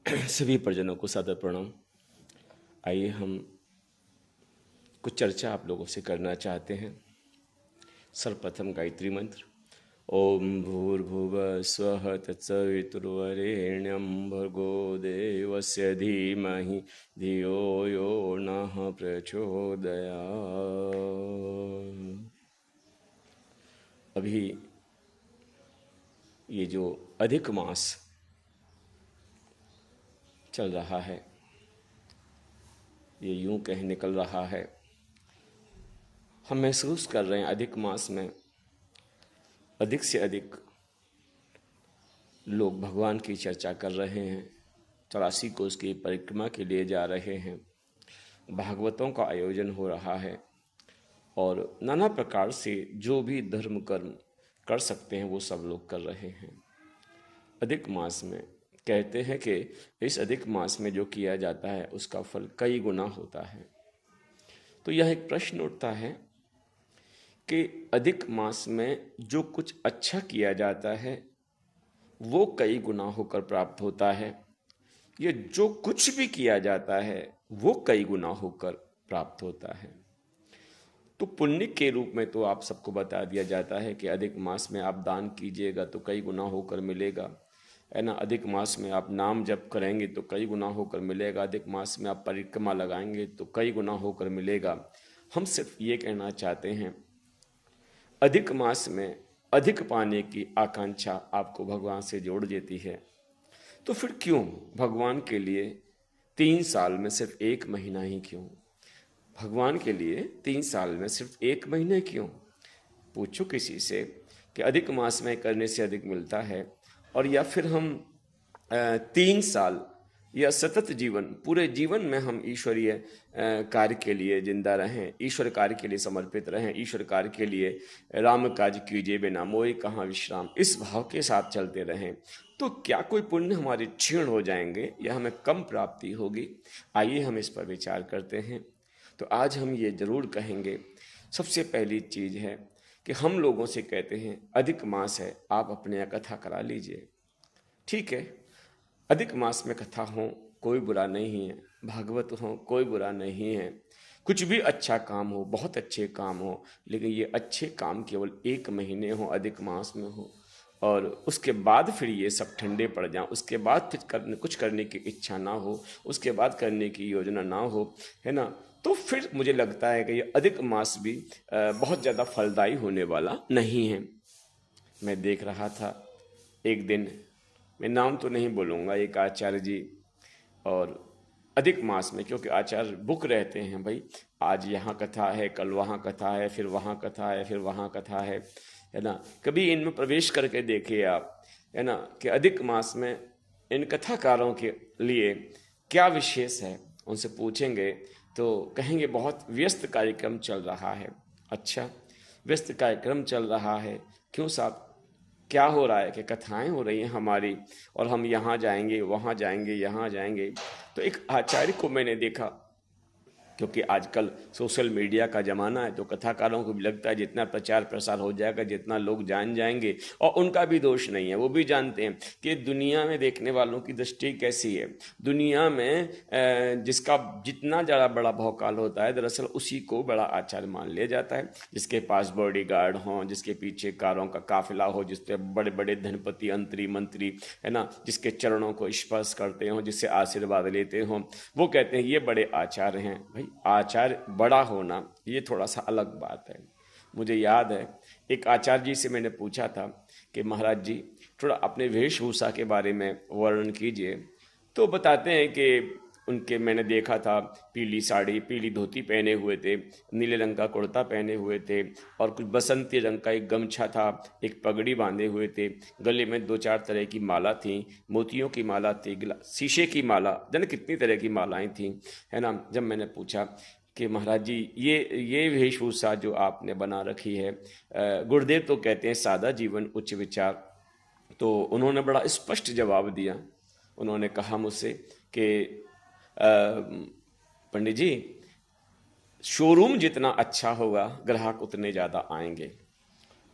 सभी परिजनों को सादर प्रणाम। आइए हम कुछ चर्चा आप लोगों से करना चाहते हैं। सर्वप्रथम गायत्री मंत्र। ओम भूर्भुवः स्वः तत्सवितुर्वरेण्यं भर्गो देवस्य धीमहि धियो यो नः प्रचोदयात्। अभी ये जो अधिक मास चल रहा है, ये यूं कहीं निकल रहा है, हम महसूस कर रहे हैं अधिक मास में अधिक से अधिक लोग भगवान की चर्चा कर रहे हैं, 84 कोस की परिक्रमा के लिए जा रहे हैं, भागवतों का आयोजन हो रहा है और नाना प्रकार से जो भी धर्म कर्म कर सकते हैं वो सब लोग कर रहे हैं। अधिक मास में कहते हैं कि इस अधिक मास में जो किया जाता है उसका फल कई गुना होता है। तो यह एक प्रश्न उठता है कि अधिक मास में जो कुछ अच्छा किया जाता है वो कई गुना होकर प्राप्त होता है, ये जो कुछ भी किया जाता है वो कई गुना होकर प्राप्त होता है। तो पुण्य के रूप में तो आप सबको बता दिया जाता है कि अधिक मास में आप दान कीजिएगा तो कई गुना होकर मिलेगा, है ना। अधिक मास में आप नाम जप करेंगे तो कई गुना होकर मिलेगा। अधिक मास में आप परिक्रमा लगाएंगे तो कई गुना होकर मिलेगा। हम सिर्फ ये कहना चाहते हैं, अधिक मास में अधिक पाने की आकांक्षा आपको भगवान से जोड़ देती है। तो फिर क्यों भगवान के लिए 3 साल में सिर्फ 1 महीना ही क्यों? भगवान के लिए 3 साल में सिर्फ 1 महीने क्यों? पूछो किसी से कि अधिक मास में करने से अधिक मिलता है, और या फिर हम 3 साल या सतत जीवन, पूरे जीवन में हम ईश्वरीय कार्य के लिए जिंदा रहें, ईश्वर कार्य के लिए समर्पित रहें, ईश्वर कार्य के लिए राम काज कीजिए बिना मोहि कहाँ विश्राम, इस भाव के साथ चलते रहें, तो क्या कोई पुण्य हमारे क्षीण हो जाएंगे या हमें कम प्राप्ति होगी? आइए हम इस पर विचार करते हैं। तो आज हम ये जरूर कहेंगे, सबसे पहली चीज है कि हम लोगों से कहते हैं अधिक मास है, आप अपने यहाँ कथा करा लीजिए। ठीक है, अधिक मास में कथा हो कोई बुरा नहीं है, भागवत हो कोई बुरा नहीं है, कुछ भी अच्छा काम हो, बहुत अच्छे काम हो, लेकिन ये अच्छे काम केवल 1 महीने हो, अधिक मास में हो, और उसके बाद फिर ये सब ठंडे पड़ जाएं, उसके बाद फिर कुछ करने की इच्छा ना हो, उसके बाद करने की योजना ना हो, है ना। तो फिर मुझे लगता है कि ये अधिक मास भी बहुत ज़्यादा फलदायी होने वाला नहीं है। मैं देख रहा था एक दिन, मैं नाम तो नहीं बोलूँगा, एक आचार्य जी, और अधिक मास में क्योंकि आचार्य बुक रहते हैं भाई, आज यहाँ कथा है, कल वहाँ कथा है, फिर वहाँ कथा है, फिर वहाँ कथा है ना। कभी इनमें प्रवेश करके देखिए आप, है ना, कि अधिक मास में इन कथाकारों के लिए क्या विशेष है। उनसे पूछेंगे तो कहेंगे बहुत व्यस्त कार्यक्रम चल रहा है। अच्छा, व्यस्त कार्यक्रम चल रहा है, क्यों साहब? क्या हो रहा है कि कथाएं हो रही हैं हमारी, और हम यहाँ जाएंगे, वहाँ जाएंगे, यहाँ जाएंगे। तो एक आचार्य को मैंने देखा, क्योंकि आजकल सोशल मीडिया का ज़माना है, तो कथाकारों को भी लगता है जितना प्रचार प्रसार हो जाएगा, जितना लोग जान जाएंगे, और उनका भी दोष नहीं है, वो भी जानते हैं कि दुनिया में देखने वालों की दृष्टि कैसी है। दुनिया में जिसका जितना ज़्यादा बड़ा भौकाल होता है, दरअसल उसी को बड़ा आचार्य मान लिया जाता है। जिसके पास बॉडीगार्ड हों, जिसके पीछे कारों का काफिला हो, जिसपे बड़े बड़े धनपति अंतरी मंत्री, है ना, जिसके चरणों को स्पर्श करते हों, जिससे आशीर्वाद लेते हों, वो कहते हैं ये बड़े आचार्य हैं। भाई, आचार्य बड़ा होना ये थोड़ा सा अलग बात है। मुझे याद है एक आचार्य जी से मैंने पूछा था कि महाराज जी थोड़ा अपने वेशभूषा के बारे में वर्णन कीजिए। तो बताते हैं कि उनके, मैंने देखा था, पीली साड़ी, पीली धोती पहने हुए थे, नीले रंग का कुर्ता पहने हुए थे, और कुछ बसंती रंग का एक गमछा था, एक पगड़ी बांधे हुए थे, गले में 2-4 तरह की माला थी, मोतियों की माला थी, शीशे की माला, जाने कितनी तरह की मालाएं थी, है ना। जब मैंने पूछा कि महाराज जी ये वेशभूषा जो आपने बना रखी है, गुरुदेव तो कहते हैं सादा जीवन उच्च विचार, तो उन्होंने बड़ा स्पष्ट जवाब दिया। उन्होंने कहा मुझसे कि पंडित जी, शोरूम जितना अच्छा होगा ग्राहक उतने ज़्यादा आएंगे।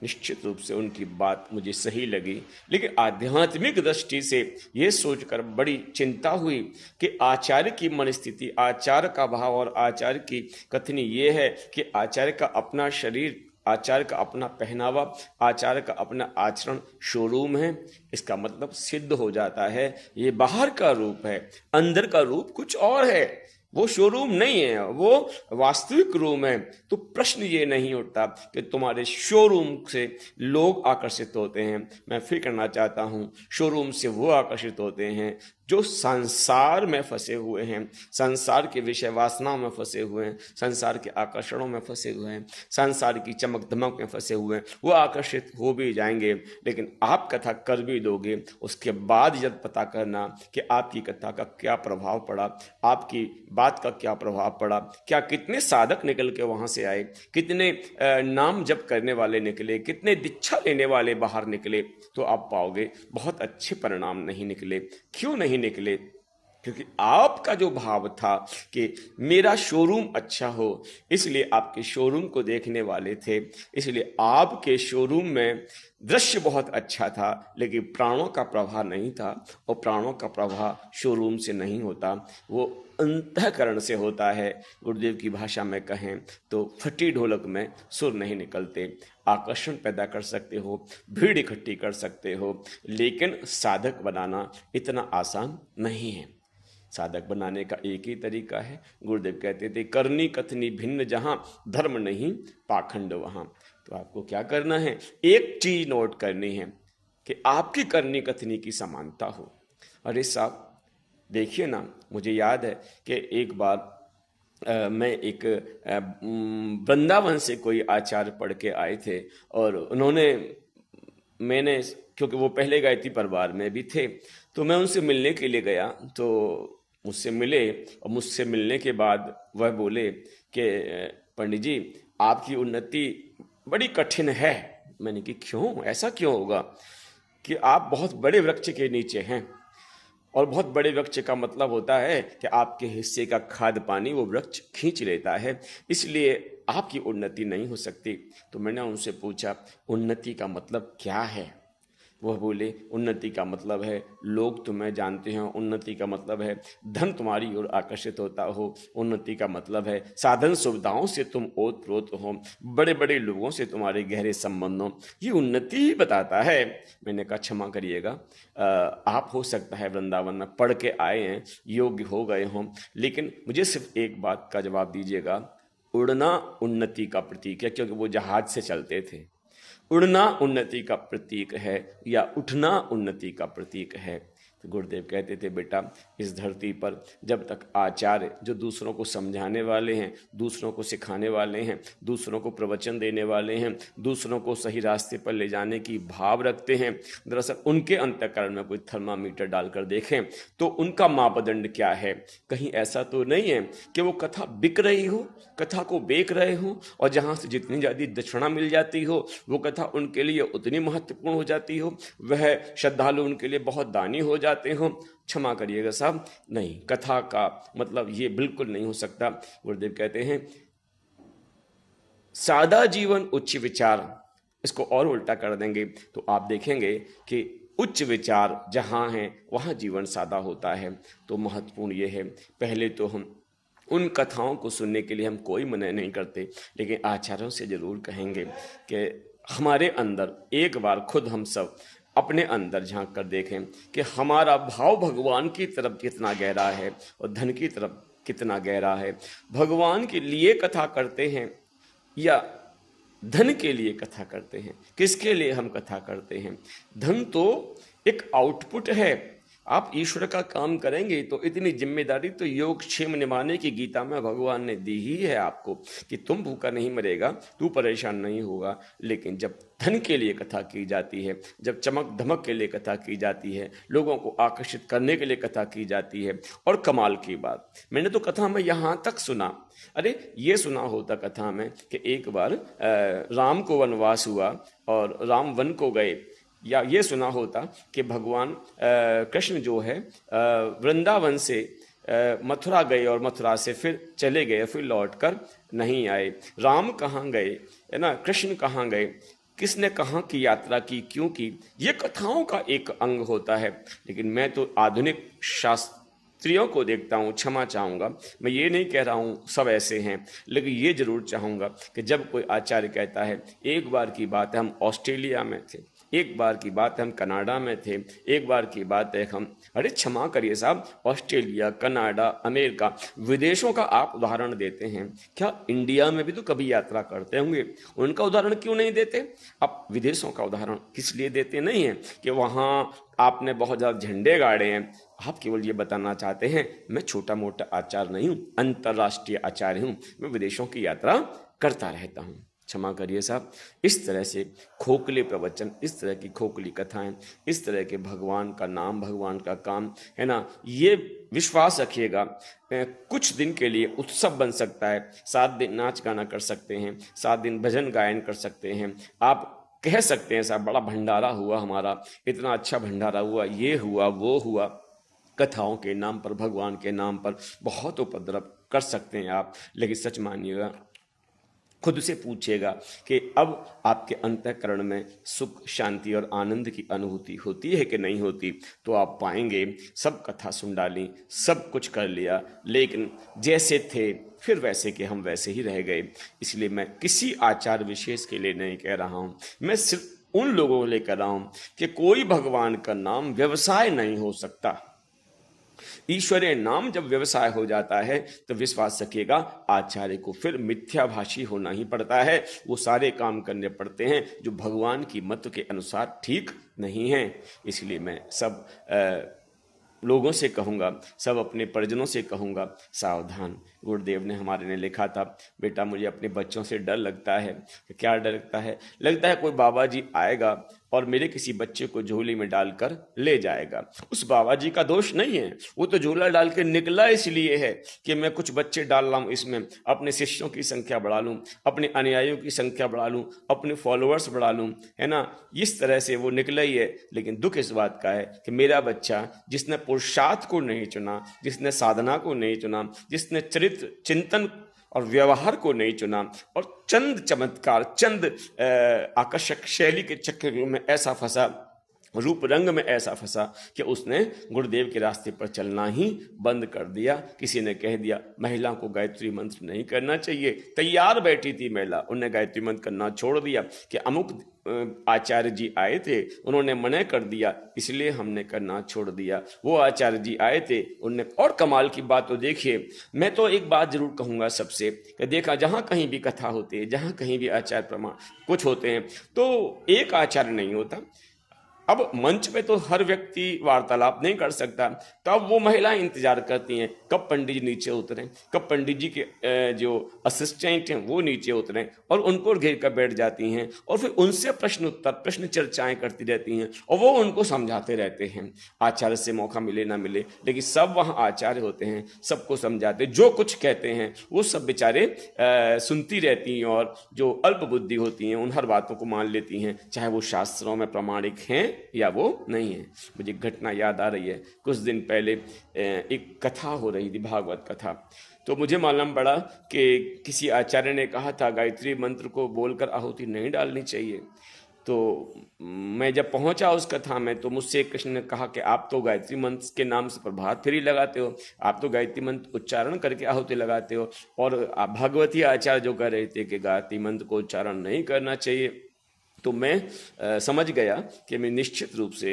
निश्चित रूप से उनकी बात मुझे सही लगी, लेकिन आध्यात्मिक दृष्टि से ये सोचकर बड़ी चिंता हुई कि आचार्य की मनस्थिति, आचार्य का भाव और आचार्य की कथनी ये है कि आचार्य का अपना शरीर, आचार्य का अपना पहनावा, आचार्य का अपना आचरण शोरूम है। इसका मतलब सिद्ध हो जाता है ये बाहर का रूप है, अंदर का रूप कुछ और है, वो शोरूम नहीं है, वो वास्तविक रूम है। तो प्रश्न ये नहीं उठता कि तुम्हारे शोरूम से लोग आकर्षित होते हैं। मैं फिर करना चाहता हूं, शोरूम से वो आकर्षित होते हैं जो संसार में फंसे हुए हैं, संसार के विषय वासनाओं में फंसे हुए हैं, संसार के आकर्षणों में फंसे हुए हैं, संसार की चमक धमक में फंसे हुए हैं। वो आकर्षित हो भी जाएंगे, लेकिन आप कथा कर भी दोगे, उसके बाद जब पता करना कि आपकी कथा का क्या प्रभाव पड़ा, आपकी बात का क्या प्रभाव पड़ा, क्या कितने साधक निकल के वहां से आए, कितने नाम जप करने वाले निकले, कितने दीक्षा लेने वाले बाहर निकले, तो आप पाओगे बहुत अच्छे परिणाम नहीं निकले। क्यों नहीं निकले? क्योंकि आपका जो भाव था कि मेरा शोरूम अच्छा हो, इसलिए आपके शोरूम को देखने वाले थे, इसलिए आपके शोरूम में दृश्य बहुत अच्छा था, लेकिन प्राणों का प्रवाह नहीं था। और प्राणों का प्रवाह शोरूम से नहीं होता, वो अंतःकरण से होता है। गुरुदेव की भाषा में कहें तो फटी ढोलक में सुर नहीं निकलते। आकर्षण पैदा कर सकते हो, भीड़ इकट्ठी कर सकते हो, लेकिन साधक बनाना इतना आसान नहीं है। साधक बनाने का एक ही तरीका है। गुरुदेव कहते थे, करनी कथनी भिन्न जहां, धर्म नहीं पाखंड वहां। तो आपको क्या करना है? एक चीज नोट करनी है कि आपकी करनी कथनी की समानता हो। अरे साहब देखिए ना, मुझे याद है कि एक बार मैं एक वृंदावन से कोई आचार्य पढ़ के आए थे, और मैंने क्योंकि वो पहले गायत्री परिवार में भी थे, तो मैं उनसे मिलने के लिए गया। तो मुझसे मिले, और मुझसे मिलने के बाद वह बोले कि पंडित जी आपकी उन्नति बड़ी कठिन है। मैंने कि क्यों, ऐसा क्यों होगा? कि आप बहुत बड़े वृक्ष के नीचे हैं, और बहुत बड़े वृक्ष का मतलब होता है कि आपके हिस्से का खाद पानी वो वृक्ष खींच लेता है, इसलिए आपकी उन्नति नहीं हो सकती। तो मैंने उनसे पूछा उन्नति का मतलब क्या है? वह बोले उन्नति का मतलब है लोग तुम्हें जानते हो, उन्नति का मतलब है धन तुम्हारी ओर आकर्षित होता हो, उन्नति का मतलब है साधन सुविधाओं से तुम ओतप्रोत हो, बड़े बड़े लोगों से तुम्हारे गहरे संबंध हो, ये उन्नति ही बताता है। मैंने कहा क्षमा करिएगा, आप हो सकता है वृंदावन में पढ़ के आए हैं, योग्य हो गए हों, लेकिन मुझे सिर्फ एक बात का जवाब दीजिएगा, उड़ना उन्नति का प्रतीक है? क्योंकि वो जहाज से चलते थे। उड़ना उन्नति का प्रतीक है या उठना उन्नति का प्रतीक है? तो गुरुदेव कहते थे बेटा, इस धरती पर जब तक आचार्य जो दूसरों को समझाने वाले हैं, दूसरों को सिखाने वाले हैं, दूसरों को प्रवचन देने वाले हैं, दूसरों को सही रास्ते पर ले जाने की भाव रखते हैं, दरअसल उनके अंतःकरण में कोई थर्मामीटर डालकर देखें तो उनका मापदंड क्या है? कहीं ऐसा तो नहीं है कि वो कथा बिक रही हो, कथा को बेच रहे हो, और जहाँ से जितनी ज़्यादा दक्षिणा मिल जाती हो वो कथा उनके लिए उतनी महत्वपूर्ण हो जाती हो, वह श्रद्धालु उनके लिए बहुत दानी हो जाते हो। क्षमा करिएगा साहब, नहीं, कथा का मतलब ये बिल्कुल नहीं हो सकता। गुरुदेव कहते हैं सादा जीवन उच्च विचार, इसको और उल्टा कर देंगे तो आप देखेंगे कि उच्च विचार जहाँ हैं वहाँ जीवन सादा होता है। तो महत्वपूर्ण ये है, पहले तो हम उन कथाओं को सुनने के लिए हम कोई मना नहीं करते, लेकिन आचार्यों से जरूर कहेंगे कि हमारे अंदर एक बार खुद हम सब अपने अंदर झांक कर देखें कि हमारा भाव भगवान की तरफ कितना गहरा है और धन की तरफ कितना गहरा है। भगवान के लिए कथा करते हैं या धन के लिए कथा करते हैं? किसके लिए हम कथा करते हैं? धन तो एक आउटपुट है। आप ईश्वर का काम करेंगे तो इतनी जिम्मेदारी तो योग क्षेम निभाने की गीता में भगवान ने दी ही है आपको कि तुम भूखा नहीं मरेगा, तू परेशान नहीं होगा। लेकिन जब धन के लिए कथा की जाती है, जब चमक धमक के लिए कथा की जाती है, लोगों को आकर्षित करने के लिए कथा की जाती है, और कमाल की बात, मैंने तो कथा में यहाँ तक सुना, अरे ये सुना होता कथा में कि एक बार राम को वनवास हुआ और राम वन को गए, या ये सुना होता कि भगवान कृष्ण जो है वृंदावन से मथुरा गए और मथुरा से फिर चले गए, फिर लौटकर नहीं आए। राम कहाँ गए, है ना, कृष्ण कहाँ गए? किसने कहाँ की यात्रा की, क्यों की, ये कथाओं का एक अंग होता है। लेकिन मैं तो आधुनिक शास्त्रियों को देखता हूँ, क्षमा चाहूँगा, मैं ये नहीं कह रहा हूँ सब ऐसे हैं, लेकिन ये जरूर चाहूँगा कि जब कोई आचार्य कहता है, एक बार की बात है हम ऑस्ट्रेलिया में थे, एक बार की बात है हम कनाडा में थे, एक बार की बात है हम, अरे क्षमा करिए साहब, ऑस्ट्रेलिया, कनाडा, अमेरिका, विदेशों का आप उदाहरण देते हैं, क्या इंडिया में भी तो कभी यात्रा करते होंगे, उनका उदाहरण क्यों नहीं देते? आप विदेशों का उदाहरण किस लिए देते नहीं हैं कि वहाँ आपने बहुत ज़्यादा झंडे गाड़े हैं? आप केवल ये बताना चाहते हैं मैं छोटा मोटा आचार्य नहीं हूँ, अंतर्राष्ट्रीय आचार्य हूँ, मैं विदेशों की यात्रा करता रहता हूँ। क्षमा करिए साहब, इस तरह से खोखले प्रवचन, इस तरह की खोखली कथाएं, इस तरह के भगवान का नाम, भगवान का काम है ना, ये विश्वास रखिएगा कुछ दिन के लिए उत्सव बन सकता है। 7 दिन नाच गाना कर सकते हैं, 7 दिन भजन गायन कर सकते हैं, आप कह सकते हैं साहब बड़ा भंडारा हुआ हमारा, इतना अच्छा भंडारा हुआ, ये हुआ वो हुआ। कथाओं के नाम पर, भगवान के नाम पर बहुत उपद्रव कर सकते हैं आप, लेकिन सच मानिएगा, खुद से पूछिएगा कि अब आपके अंतःकरण में सुख, शांति और आनंद की अनुभूति होती है कि नहीं होती? तो आप पाएंगे सब कथा सुन डाली, सब कुछ कर लिया, लेकिन जैसे थे फिर वैसे के हम वैसे ही रह गए। इसलिए मैं किसी आचार विशेष के लिए नहीं कह रहा हूँ, मैं सिर्फ उन लोगों को लिए कह रहा हूँ कि कोई भगवान का नाम व्यवसाय नहीं हो सकता। ईश्वरीय नाम जब व्यवसाय हो जाता है तो विश्वास रखिएगा आचार्य को फिर मिथ्याभाषी होना ही पड़ता है, वो सारे काम करने पड़ते हैं जो भगवान की मत के अनुसार ठीक नहीं है। इसलिए मैं सब लोगों से कहूँगा, सब अपने परिजनों से कहूँगा, सावधान। गुरुदेव ने हमारे ने लिखा था, बेटा मुझे अपने बच्चों से डर लगता है। क्या डर लगता है? लगता है कोई बाबा जी आएगा और मेरे किसी बच्चे को झोली में डालकर ले जाएगा। उस बाबा जी का दोष नहीं है, वो तो झोला डाल के निकला इसलिए है कि मैं कुछ बच्चे डाल रहा हूँ इसमें, अपने शिष्यों की संख्या बढ़ा लूँ, अपने अनुयायियों की संख्या बढ़ा लूँ, अपने फॉलोअर्स बढ़ा लूँ, है ना, इस तरह से वो निकला ही है। लेकिन दुख इस बात का है कि मेरा बच्चा जिसने पुरुषार्थ को नहीं चुना, जिसने साधना को नहीं चुना, जिसने चरित्र, चिंतन और व्यवहार को नहीं चुना, और चंद चमत्कार, चंद आकर्षक शैली के चक्र में ऐसा फंसा, रूप रंग में ऐसा फंसा कि उसने गुरुदेव के रास्ते पर चलना ही बंद कर दिया। किसी ने कह दिया महिला को गायत्री मंत्र नहीं करना चाहिए, तैयार बैठी थी महिला, उन्हें गायत्री मंत्र करना छोड़ दिया कि अमुक आचार्य जी आए थे, उन्होंने मना कर दिया इसलिए हमने करना छोड़ दिया। वो आचार्य जी आए थे, उनने, और कमाल की बात तो देखिए, मैं तो एक बात जरूर कहूँगा सबसे कि देखा जहाँ कहीं भी कथा होती है, जहाँ कहीं भी आचार्य प्रमाण कुछ होते हैं तो एक आचार्य नहीं होता। अब मंच पे तो हर व्यक्ति वार्तालाप नहीं कर सकता, तो अब वो महिलाएं इंतजार करती हैं कब पंडित जी नीचे उतरें, कब पंडित जी के जो असिस्टेंट हैं वो नीचे उतरें, और उनको घेर कर बैठ जाती हैं और फिर उनसे प्रश्न उत्तर, प्रश्न चर्चाएं करती रहती हैं और वो उनको समझाते रहते हैं। आचार्य से मौका मिले ना मिले, लेकिन सब वहाँ आचार्य होते हैं, सबको समझाते, जो कुछ कहते हैं वो सब बेचारे सुनती रहती हैं, और जो अल्प बुद्धि होती हैं उन हर बातों को मान लेती हैं, चाहे वो शास्त्रों में प्रमाणिक हैं या वो नहीं है। मुझे घटना याद आ रही है, कुछ दिन पहले एक कथा हो रही थी, भागवत कथा, तो मुझे मालूम पड़ा कि किसी आचार्य ने कहा था गायत्री मंत्र को बोलकर आहुति नहीं डालनी चाहिए। तो मैं जब पहुंचा उस कथा में तो मुझसे कृष्ण ने कहा कि आप तो गायत्री मंत्र के नाम से प्रभात फेरी लगाते हो, आप तो गायत्री मंत्र उच्चारण करके आहुति लगाते हो, और आप भगवती आचार्य जो कह रहे थे कि गायत्री मंत्र को उच्चारण नहीं करना चाहिए। तो मैं समझ गया कि मैं निश्चित रूप से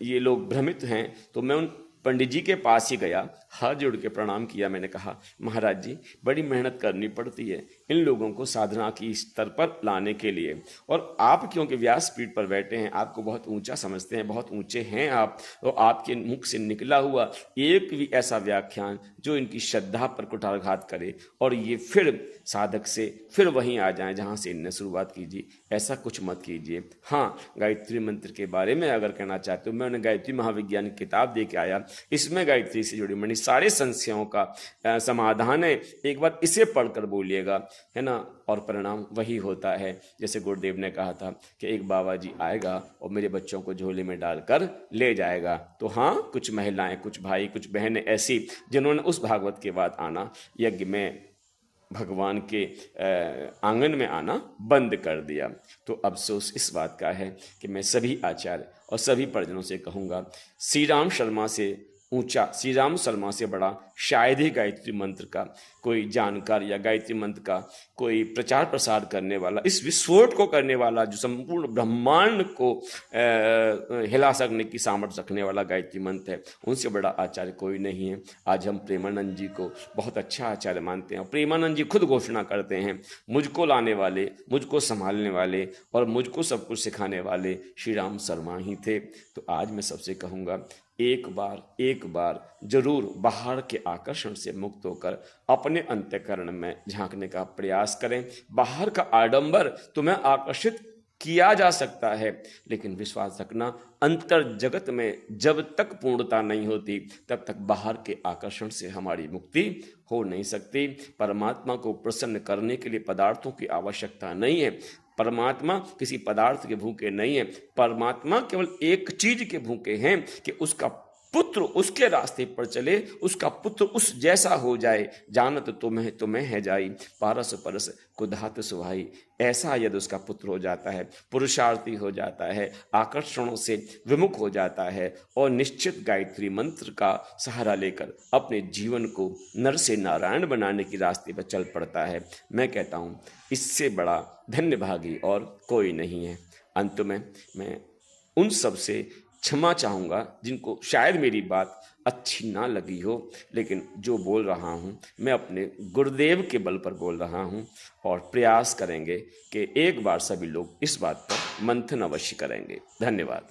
ये लोग भ्रमित हैं। तो मैं उन पंडित जी के पास ही गया, हाथ जोड़ के प्रणाम किया, मैंने कहा महाराज जी बड़ी मेहनत करनी पड़ती है इन लोगों को साधना की स्तर पर लाने के लिए, और आप क्योंकि व्यासपीठ पर बैठे हैं, आपको बहुत ऊंचा समझते हैं, बहुत ऊंचे हैं आप, और आपके मुख से निकला हुआ एक भी ऐसा व्याख्यान जो इनकी श्रद्धा पर कुठारघात करे और ये फिर साधक से फिर वहीं आ जाएं जहां से इनने शुरुआत कीजिए, ऐसा कुछ मत कीजिए। हाँ, गायत्री मंत्र के बारे में अगर कहना चाहते हो, मैं उन्हें गायत्री महाविज्ञान की किताब दे के आया, इसमें गायत्री से जुड़ी मणि सारे संशयों का समाधान है, एक बार इसे पढ़कर बोलिएगा, है ना, और परिणाम वही होता है जैसे गुरुदेव ने कहा था कि एक बाबा जी आएगा और मेरे बच्चों को झोले में डालकर ले जाएगा। तो हाँ, कुछ महिलाएं, कुछ भाई, कुछ बहनें ऐसी जिन्होंने उस भागवत के बाद आना, यज्ञ में भगवान के आंगन में आना बंद कर दिया। तो अफसोस इस बात का है कि मैं सभी आचार्य और सभी परिजनों से कहूँगा, श्री राम शर्मा से ऊंचा, श्री राम शर्मा से बड़ा शायद ही गायत्री मंत्र का कोई जानकार या गायत्री मंत्र का कोई प्रचार प्रसार करने वाला, इस विस्फोट को करने वाला, जो संपूर्ण ब्रह्मांड को हिला सकने की सामर्थ्य रखने वाला गायत्री मंत्र है, उनसे बड़ा आचार्य कोई नहीं है। आज हम प्रेमानंद जी को बहुत अच्छा आचार्य मानते हैं। प्रेमानंद जी खुद घोषणा करते हैं, मुझको लाने वाले, मुझको संभालने वाले और मुझको सब कुछ सिखाने वाले श्री राम शर्मा ही थे। तो आज मैं सबसे कहूँगा, एक बार जरूर बाहर के आकर्षण से मुक्त होकर अपने अंतःकरण में झांकने का प्रयास करें। बाहर का आडंबर तुम्हें आकर्षित किया जा सकता है, लेकिन विश्वास रखना, अंतर जगत में जब तक पूर्णता नहीं होती तब तक बाहर के आकर्षण से हमारी मुक्ति हो नहीं सकती। परमात्मा को प्रसन्न करने के लिए पदार्थों की आवश्यकता नहीं है। परमात्मा किसी पदार्थ के भूखे नहीं है। परमात्मा केवल एक चीज के भूखे हैं कि उसका पुत्र उसके रास्ते पर चले, उसका पुत्र उस जैसा हो जाए। जानत तुम्हें है जाई, पारस परस कुधात सुहाई। ऐसा यदि उसका पुत्र हो जाता है, पुरुषार्थी हो जाता है, आकर्षणों से विमुख हो जाता है और निश्चित गायत्री मंत्र का सहारा लेकर अपने जीवन को नर से नारायण बनाने के रास्ते पर चल पड़ता है, मैं कहता हूँ इससे बड़ा धन्यभागी और कोई नहीं है। अंत में मैं उन सब से क्षमा चाहूँगा जिनको शायद मेरी बात अच्छी ना लगी हो, लेकिन जो बोल रहा हूँ मैं अपने गुरुदेव के बल पर बोल रहा हूँ और प्रयास करेंगे कि एक बार सभी लोग इस बात पर मंथन अवश्य करेंगे। धन्यवाद।